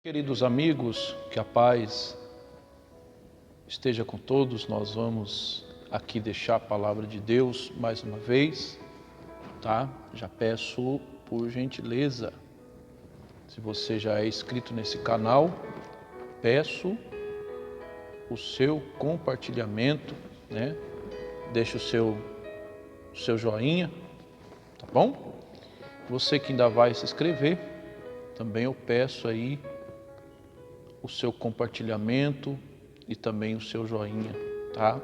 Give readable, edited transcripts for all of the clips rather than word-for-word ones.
Queridos amigos, que a paz esteja com todos. Nós vamos aqui deixar a palavra de Deus mais uma vez, tá? Já peço por gentileza, se você já é inscrito nesse canal, peço o seu compartilhamento, né? Deixa o seu joinha, tá bom? Você que ainda vai se inscrever, também eu peço aí o seu compartilhamento e também o seu joinha, tá?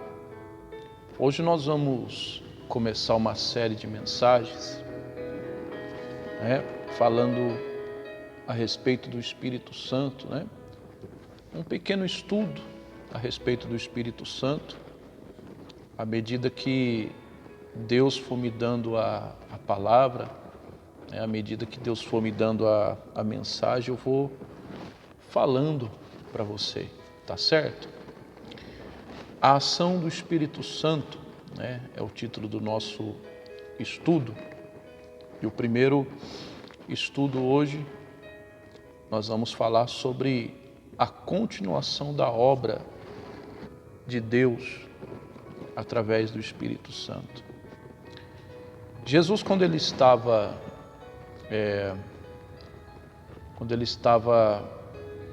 Hoje nós vamos começar uma série de mensagens, né, falando a respeito do Espírito Santo, né? Um pequeno estudo a respeito do Espírito Santo, à medida que Deus for me dando a palavra, né, à medida que Deus for me dando a mensagem, eu vou falando para você, tá certo? A ação do Espírito Santo, né, é o título do nosso estudo. E o primeiro estudo hoje, nós vamos falar sobre a continuação da obra de Deus através do Espírito Santo. Jesus, quando ele estava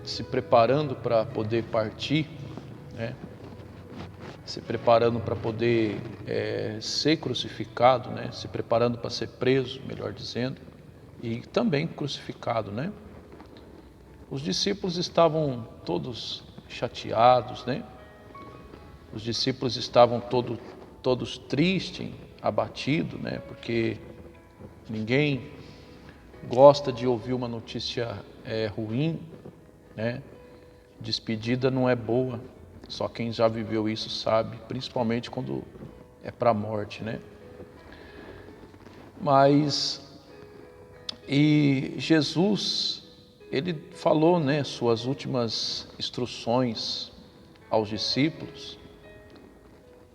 se preparando para poder partir, né? Se preparando para poder ser crucificado, né? Se preparando para ser preso, melhor dizendo, e também crucificado, né? Os discípulos estavam todos chateados, né? Os discípulos estavam todos tristes, abatidos, né? Porque ninguém gosta de ouvir uma notícia ruim, né? Despedida não é boa, só quem já viveu isso sabe, principalmente quando é para a morte, né? E Jesus, ele falou, né, suas últimas instruções aos discípulos,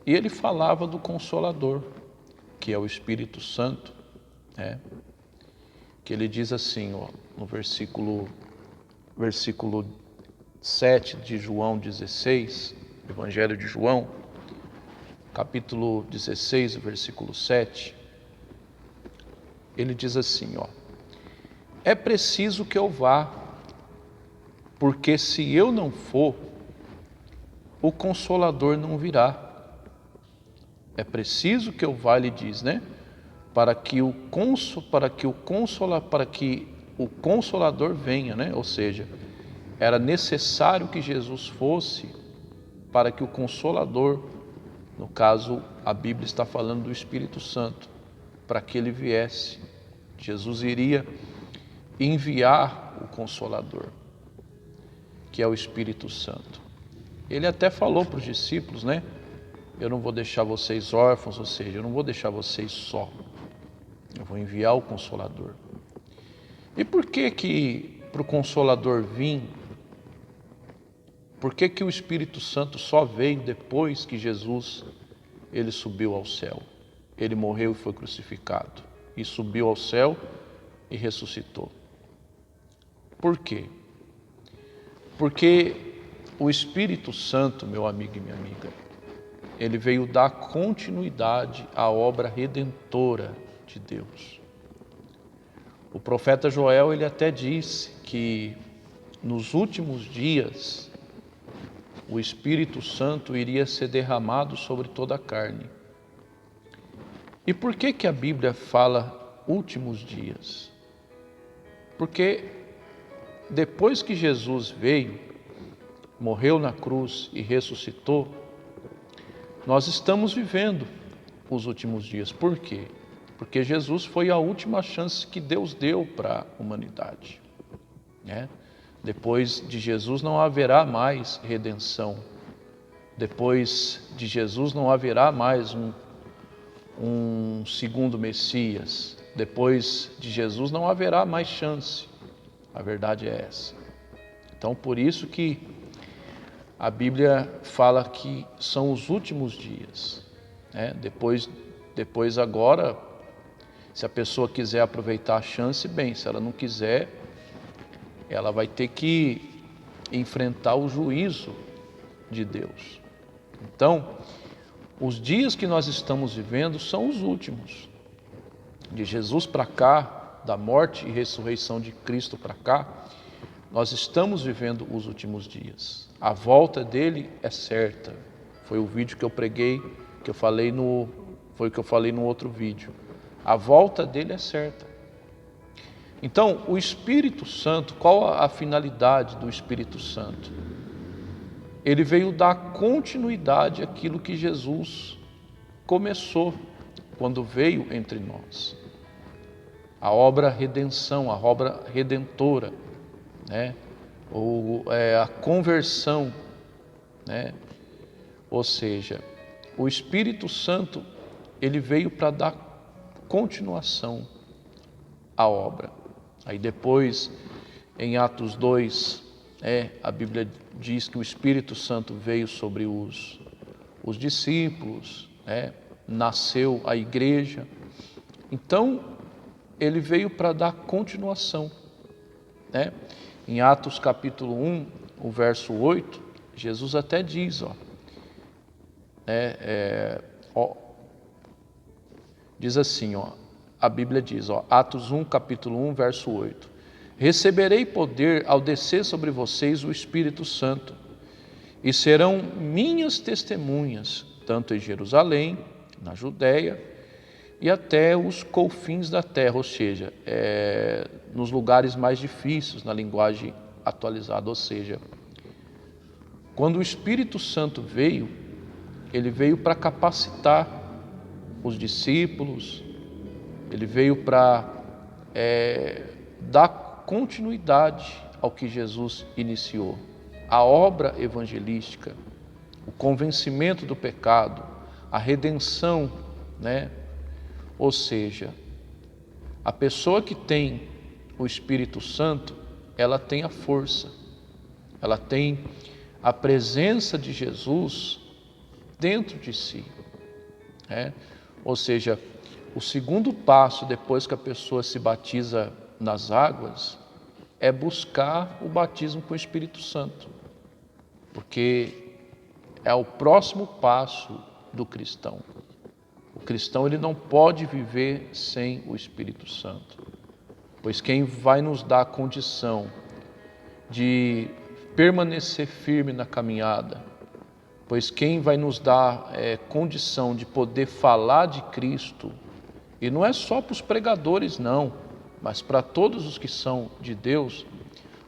e ele falava do Consolador, que é o Espírito Santo, né? Que ele diz assim, ó, no versículo 7 de João 16, Evangelho de João, capítulo 16, versículo 7, ele diz assim, ó: é preciso que eu vá, porque se eu não for, o Consolador não virá. É preciso que eu vá, ele diz, né? Para que o Consolador venha, né? Ou seja, era necessário que Jesus fosse para que o Consolador, no caso a Bíblia está falando do Espírito Santo, para que ele viesse. Jesus iria enviar o Consolador, que é o Espírito Santo. Ele até falou para os discípulos, né? Eu não vou deixar vocês órfãos, ou seja, eu não vou deixar vocês só. Eu vou enviar o Consolador. E por que para o Consolador vir, por que o Espírito Santo só veio depois que Jesus ele subiu ao céu? Ele morreu e foi crucificado, e subiu ao céu e ressuscitou. Por quê? Porque o Espírito Santo, meu amigo e minha amiga, ele veio dar continuidade à obra redentora de Deus. O profeta Joel, ele até disse que nos últimos dias o Espírito Santo iria ser derramado sobre toda a carne. E por que a Bíblia fala últimos dias? Porque depois que Jesus veio, morreu na cruz e ressuscitou, nós estamos vivendo os últimos dias. Por quê? Porque Jesus foi a última chance que Deus deu para a humanidade, né? Depois de Jesus não haverá mais redenção. Depois de Jesus não haverá mais um segundo Messias. Depois de Jesus não haverá mais chance. A verdade é essa. Então, por isso que a Bíblia fala que são os últimos dias, né? Depois agora, se a pessoa quiser aproveitar a chance, bem. Se ela não quiser, ela vai ter que enfrentar o juízo de Deus. Então, os dias que nós estamos vivendo são os últimos. De Jesus para cá, da morte e ressurreição de Cristo para cá, nós estamos vivendo os últimos dias. A volta dele é certa. Foi o vídeo que eu preguei, foi o que eu falei no outro vídeo. A volta dele é certa. Então, o Espírito Santo, qual a finalidade do Espírito Santo? Ele veio dar continuidade àquilo que Jesus começou quando veio entre nós. A obra redenção, a obra redentora, né? Ou a conversão, né? Ou seja, o Espírito Santo, ele veio para dar continuação à obra. Aí depois, em Atos 2, a Bíblia diz que o Espírito Santo veio sobre os discípulos, nasceu a igreja. Então, ele veio para dar continuação. Em Atos capítulo 1, o verso 8, Jesus até diz, diz assim, a Bíblia diz, Atos 1, capítulo 1, verso 8. Receberei poder ao descer sobre vocês o Espírito Santo, e serão minhas testemunhas, tanto em Jerusalém, na Judéia, e até os confins da terra, ou seja, nos lugares mais difíceis, na linguagem atualizada, ou seja, quando o Espírito Santo veio, ele veio para capacitar os discípulos, ele veio para dar continuidade ao que Jesus iniciou. A obra evangelística, o convencimento do pecado, a redenção, Ou seja, a pessoa que tem o Espírito Santo, ela tem a força, ela tem a presença de Jesus dentro de si. Ou seja, o segundo passo depois que a pessoa se batiza nas águas é buscar o batismo com o Espírito Santo, porque é o próximo passo do cristão. O cristão ele não pode viver sem o Espírito Santo, pois quem vai nos dar a condição de permanecer firme na caminhada, pois quem vai nos dar condição de poder falar de Cristo, e não é só para os pregadores não, mas para todos os que são de Deus,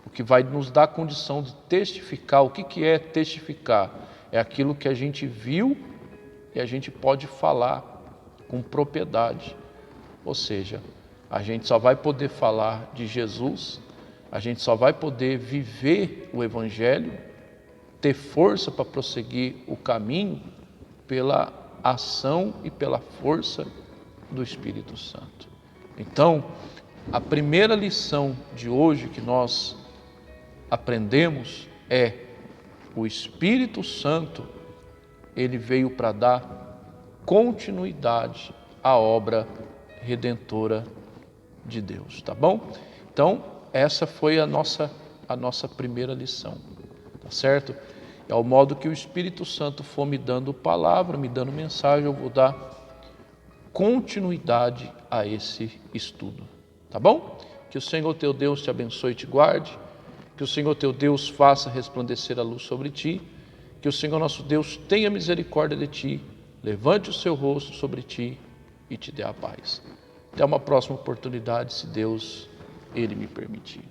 o que vai nos dar a condição de testificar. O que é testificar? É aquilo que a gente viu e a gente pode falar com propriedade. Ou seja, a gente só vai poder falar de Jesus, a gente só vai poder viver o Evangelho, ter força para prosseguir o caminho pela ação e pela força do Espírito Santo. Então, a primeira lição de hoje que nós aprendemos é: o Espírito Santo, ele veio para dar continuidade à obra redentora de Deus, tá bom? Então, essa foi a nossa primeira lição, tá certo? É o modo que o Espírito Santo for me dando palavra, me dando mensagem, eu vou dar continuidade a esse estudo, tá bom? Que o Senhor teu Deus te abençoe e te guarde, que o Senhor teu Deus faça resplandecer a luz sobre ti, que o Senhor nosso Deus tenha misericórdia de ti, levante o seu rosto sobre ti e te dê a paz. Até uma próxima oportunidade, se Deus, Ele me permitir.